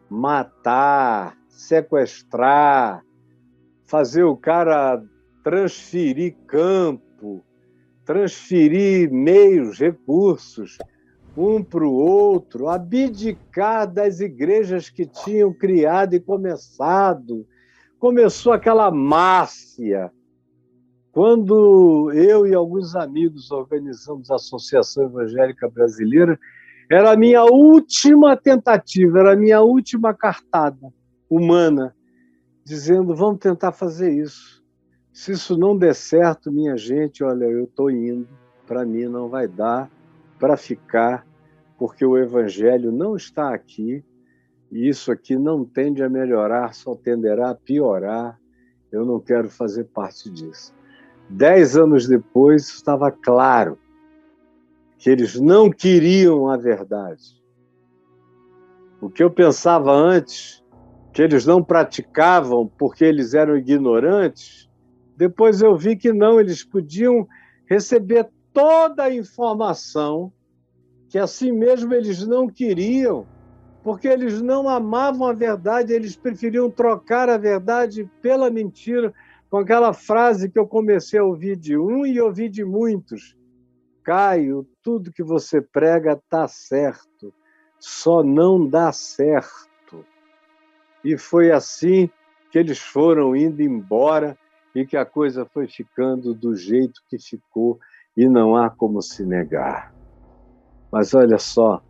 matar, sequestrar, fazer o cara transferir campo, transferir meios, recursos, um para o outro, abdicar das igrejas que tinham criado e começado. Começou aquela máfia. Quando eu e alguns amigos organizamos a Associação Evangélica Brasileira, era a minha última tentativa, era a minha última cartada humana, dizendo: vamos tentar fazer isso. Se isso não der certo, minha gente, olha, eu estou indo, para mim não vai dar para ficar, porque o Evangelho não está aqui, e isso aqui não tende a melhorar, só tenderá a piorar. Eu não quero fazer parte disso. 10 anos depois, estava claro que eles não queriam a verdade. O que eu pensava antes, que eles não praticavam porque eles eram ignorantes, depois eu vi que não, eles podiam receber toda a informação que assim mesmo eles não queriam, porque eles não amavam a verdade, eles preferiam trocar a verdade pela mentira, com aquela frase que eu comecei a ouvir de um e ouvi de muitos: Caio, tudo que você prega está certo, só não dá certo. E foi assim que eles foram indo embora e que a coisa foi ficando do jeito que ficou, e não há como se negar. Mas olha só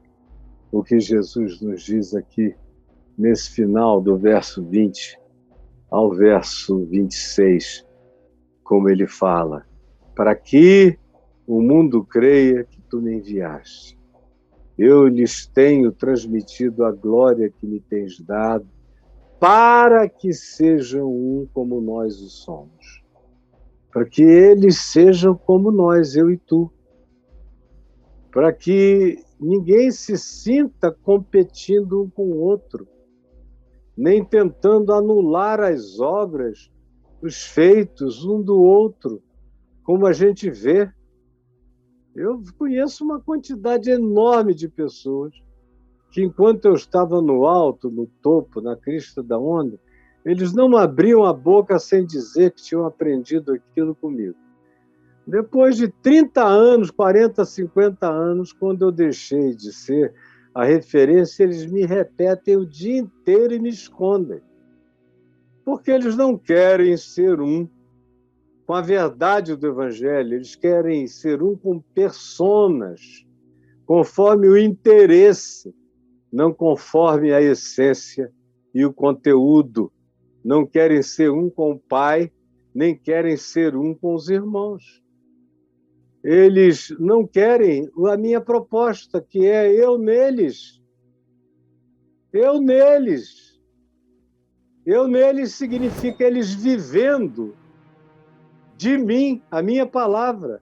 o que Jesus nos diz aqui, nesse final do verso 20 ao verso 26, como ele fala: para que o mundo creia que tu me enviaste. Eu lhes tenho transmitido a glória que me tens dado, para que sejam um como nós o somos. Para que eles sejam como nós, eu e tu. Para que ninguém se sinta competindo um com o outro, nem tentando anular as obras, os feitos um do outro, como a gente vê. Eu conheço uma quantidade enorme de pessoas que, enquanto eu estava no alto, no topo, na crista da onda, eles não abriam a boca sem dizer que tinham aprendido aquilo comigo. Depois de 30 anos, 40, 50 anos, quando eu deixei de ser a referência, eles me repetem o dia inteiro e me escondem. Porque eles não querem ser um com a verdade do Evangelho, eles querem ser um com personas, conforme o interesse, não conforme a essência e o conteúdo. Não querem ser um com o Pai, nem querem ser um com os irmãos. Eles não querem a minha proposta, que é eu neles. Eu neles. Eu neles significa eles vivendo de mim, a minha palavra,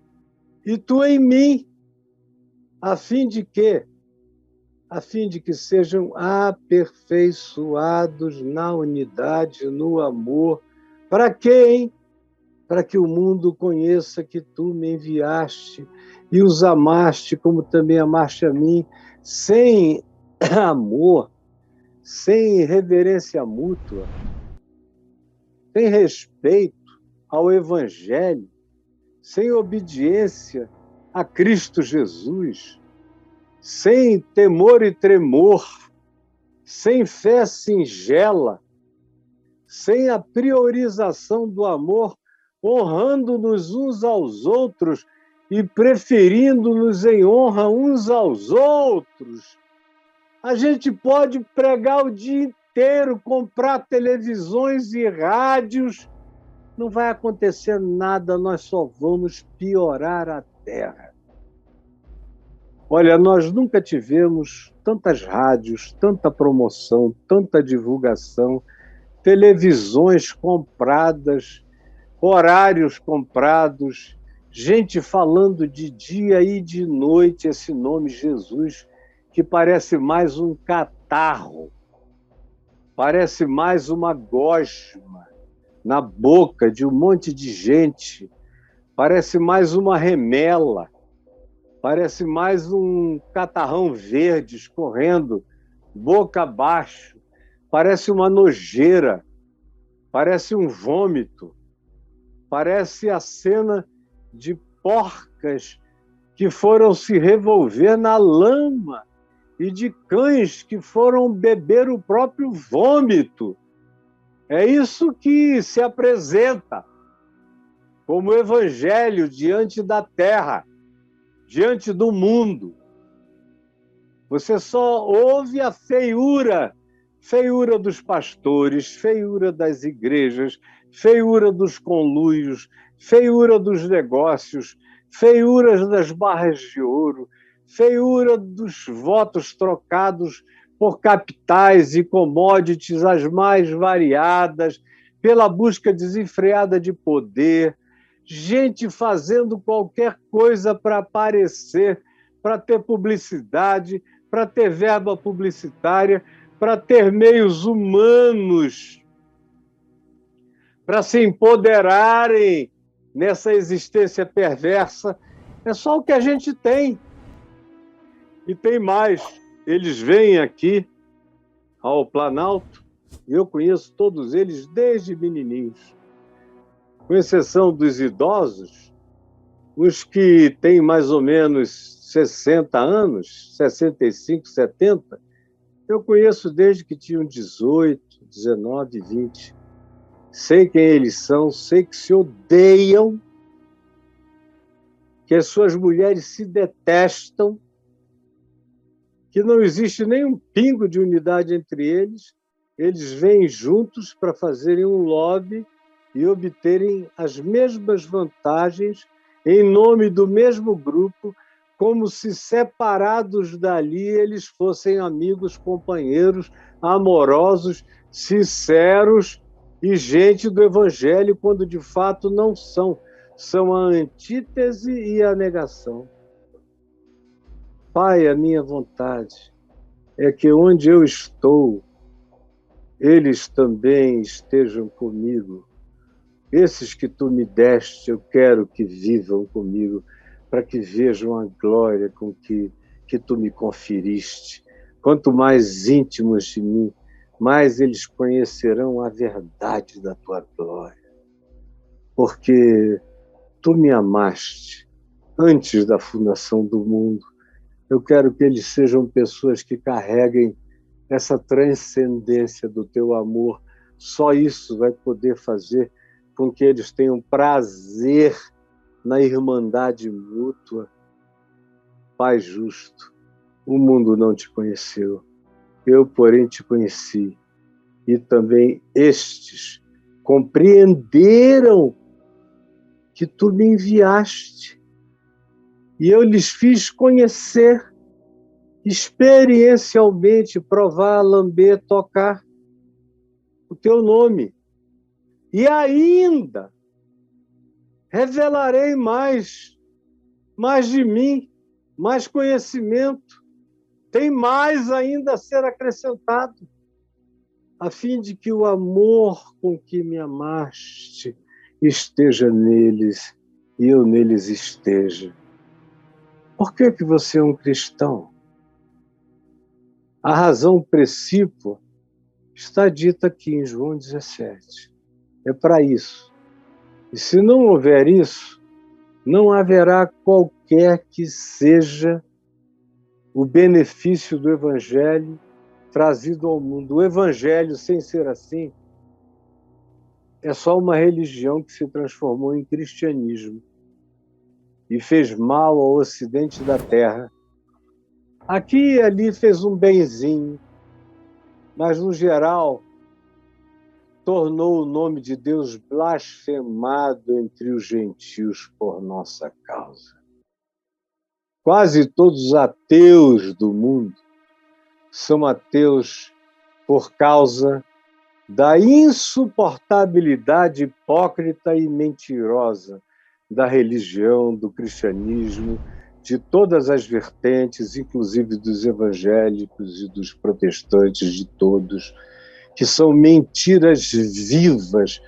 e tu em mim, a fim de quê? A fim de que sejam aperfeiçoados na unidade, no amor. Para quê, hein? Para que o mundo conheça que tu me enviaste e os amaste como também amaste a mim. Sem amor, sem reverência mútua, sem respeito ao Evangelho, sem obediência a Cristo Jesus, sem temor e tremor, sem fé singela, sem a priorização do amor, honrando-nos uns aos outros e preferindo-nos em honra uns aos outros. A gente pode pregar o dia inteiro, comprar televisões e rádios, não vai acontecer nada, nós só vamos piorar a terra. Olha, nós nunca tivemos tantas rádios, tanta promoção, tanta divulgação, televisões compradas, horários comprados, gente falando de dia e de noite esse nome Jesus, que parece mais um catarro, parece mais uma gosma na boca de um monte de gente, parece mais uma remela, parece mais um catarrão verde escorrendo boca abaixo, parece uma nojeira, parece um vômito, parece a cena de porcas que foram se revolver na lama e de cães que foram beber o próprio vômito. É isso que se apresenta como evangelho diante da terra, diante do mundo. Você só ouve a feiura dos pastores, feiura das igrejas, feiura dos conluios, feiura dos negócios, feiura das barras de ouro, feiura dos votos trocados por capitais e commodities as mais variadas, pela busca desenfreada de poder, gente fazendo qualquer coisa para aparecer, para ter publicidade, para ter verba publicitária, para ter meios humanos, para se empoderarem nessa existência perversa É só o que a gente tem. E tem mais. Eles vêm aqui ao Planalto, e eu conheço todos eles desde menininhos. Com exceção dos idosos, os que têm mais ou menos 60 anos, 65, 70, eu conheço desde que tinham 18, 19, 20. Sei quem eles são, sei que se odeiam, que as suas mulheres se detestam, que não existe nenhum pingo de unidade entre eles. Eles vêm juntos para fazerem um lobby e obterem as mesmas vantagens em nome do mesmo grupo, como se separados dali eles fossem amigos, companheiros, amorosos, sinceros e gente do Evangelho, quando de fato não são. São a antítese e a negação. Pai, a minha vontade é que onde eu estou, eles também estejam comigo. Esses que tu me deste, eu quero que vivam comigo, para que vejam a glória com que tu me conferiste. Quanto mais íntimos de mim, mais eles conhecerão a verdade da tua glória. Porque tu me amaste antes da fundação do mundo. Eu quero que eles sejam pessoas que carreguem essa transcendência do teu amor. Só isso vai poder fazer com que eles tenham prazer na irmandade mútua. Pai justo, o mundo não te conheceu, eu, porém, te conheci. E também estes compreenderam que tu me enviaste. E eu lhes fiz conhecer, experiencialmente, provar, lamber, tocar o teu nome. E ainda revelarei mais de mim, mais conhecimento. Tem mais ainda a ser acrescentado, a fim de que o amor com que me amaste esteja neles e eu neles esteja. Por que você é um cristão? A razão principal está dita aqui em João 17. É para isso. E se não houver isso, não haverá qualquer que seja o benefício do Evangelho trazido ao mundo. O Evangelho, sem ser assim, é só uma religião que se transformou em cristianismo e fez mal ao ocidente da terra. Aqui e ali fez um benzinho, mas, no geral, tornou o nome de Deus blasfemado entre os gentios por nossa causa. Quase todos os ateus do mundo são ateus por causa da insuportabilidade hipócrita e mentirosa da religião, do cristianismo, de todas as vertentes, inclusive dos evangélicos e dos protestantes, de todos, que são mentiras vivas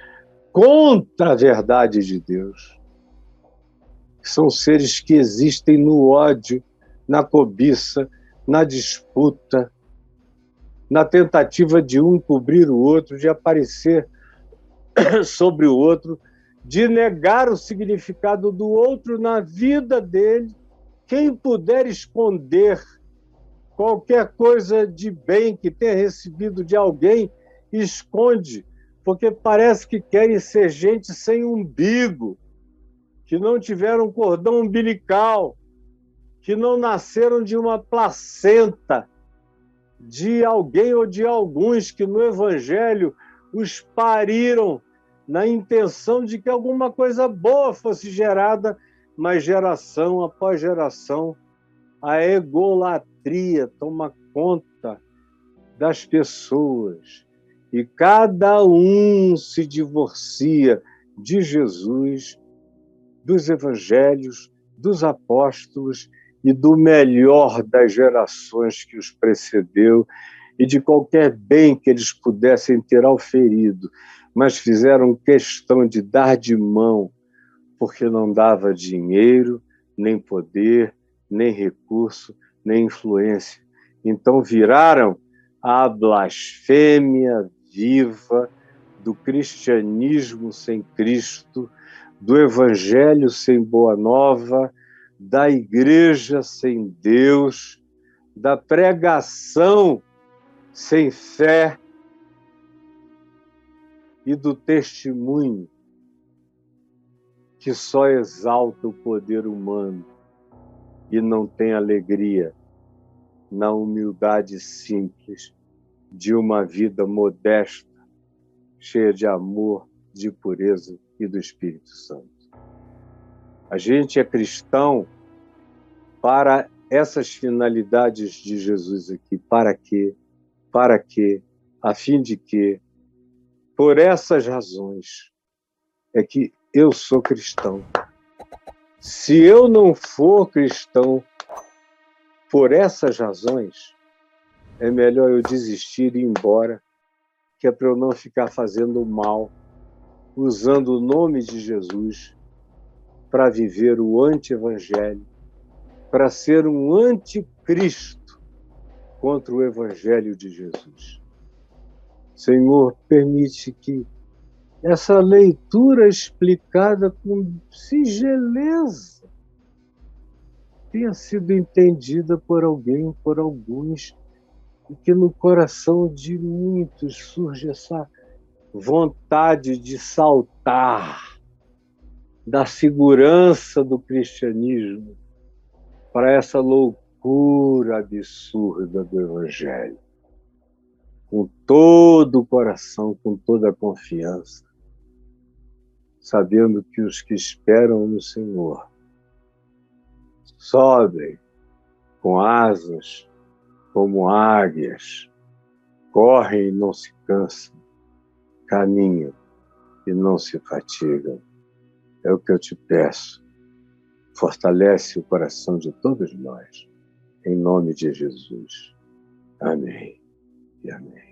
contra a verdade de Deus. São seres que existem no ódio, na cobiça, na disputa, na tentativa de um cobrir o outro, de aparecer sobre o outro, de negar o significado do outro na vida dele. Quem puder esconder qualquer coisa de bem que tenha recebido de alguém, esconde, porque parece que querem ser gente sem umbigo, que não tiveram cordão umbilical, que não nasceram de uma placenta de alguém ou de alguns que no Evangelho os pariram na intenção de que alguma coisa boa fosse gerada, mas geração após geração a egolatria toma conta das pessoas e cada um se divorcia de Jesus, dos evangelhos, dos apóstolos e do melhor das gerações que os precedeu e de qualquer bem que eles pudessem ter auferido, mas fizeram questão de dar de mão, porque não dava dinheiro, nem poder, nem recurso, nem influência. Então viraram a blasfêmia viva do cristianismo sem Cristo, do evangelho sem boa nova, da igreja sem Deus, da pregação sem fé e do testemunho que só exalta o poder humano e não tem alegria na humildade simples de uma vida modesta, cheia de amor, de pureza e do Espírito Santo. A gente é cristão para essas finalidades de Jesus aqui. Para quê? Para quê? A fim de quê? Por essas razões é que eu sou cristão. Se eu não for cristão por essas razões, é melhor eu desistir e ir embora, que é para eu não ficar fazendo mal, usando o nome de Jesus para viver o anti-evangelho, para ser um anticristo contra o evangelho de Jesus. Senhor, permite que essa leitura explicada com singeleza tenha sido entendida por alguém, por alguns, e que no coração de muitos surge essa vontade de saltar da segurança do cristianismo para essa loucura absurda do evangelho. Com todo o coração, com toda a confiança, sabendo que os que esperam no Senhor sobem com asas como águias, correm e não se cansam, caminham e não se fatigam. É o que eu te peço. Fortalece o coração de todos nós, em nome de Jesus. Amém e amém.